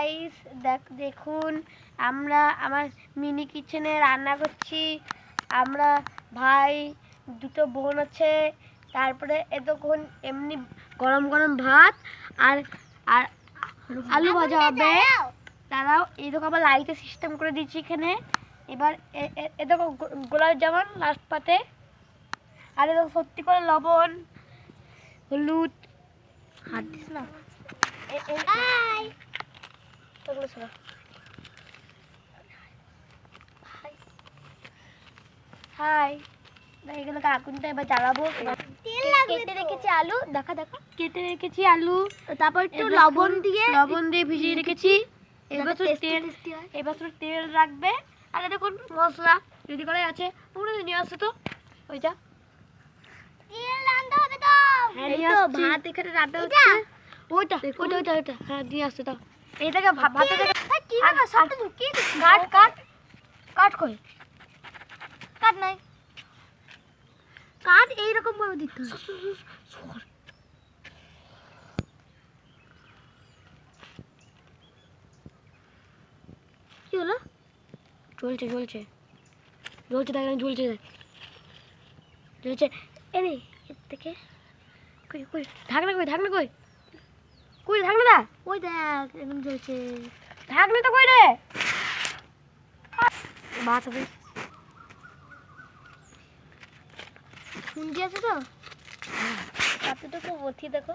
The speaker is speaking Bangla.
গাইস দেখুন আমরা আমার মিনি কিচেনে রান্না করছি। আমরা ভাই দুটো বোন আছে, তারপরে এতক্ষণ এমনি গরম গরম ভাত আর আর আলু ভাজা হবে। তারাও এই দেখো আবার লাইটের সিস্টেম করে দিচ্ছি এখানে। এবার এ দেখো গোলাপ জামুন লাস্ট পাতে, আর দেখো সত্যি করে লবণ হলুদ হাত দিস না। হাই, এগুলোকে আগুনটা এবার জ্বালাবো। কেটে রেখেছি আলু, দেখা কেটে রেখেছি আলু, তারপর একটু লবণ দিয়ে ভিজিয়ে রেখেছি। এবার তো তেল রাখবে। আর দেখুন মশলা রেডি করে আছে, পুরো নিয়ে আসছে তো ওইটা ভাত এখানে রান্না হচ্ছে। ওইটা হ্যাঁ দিয়ে আসছে তো। এইটাকে ভাতে কাট কই কাট নাই, কাট এইরকম ভাবে দিতে হয়। কি হলো? জ্বলছে দেখ, জ্বলছে এরে এর থেকে কই ঢাকনা কই ঢাকনা ওই দেখ একদম জ্বলছে। ঢাকনা তো কই রে ভাত হবে। শুনছি আছে তো এতটুকু বথি দেখো।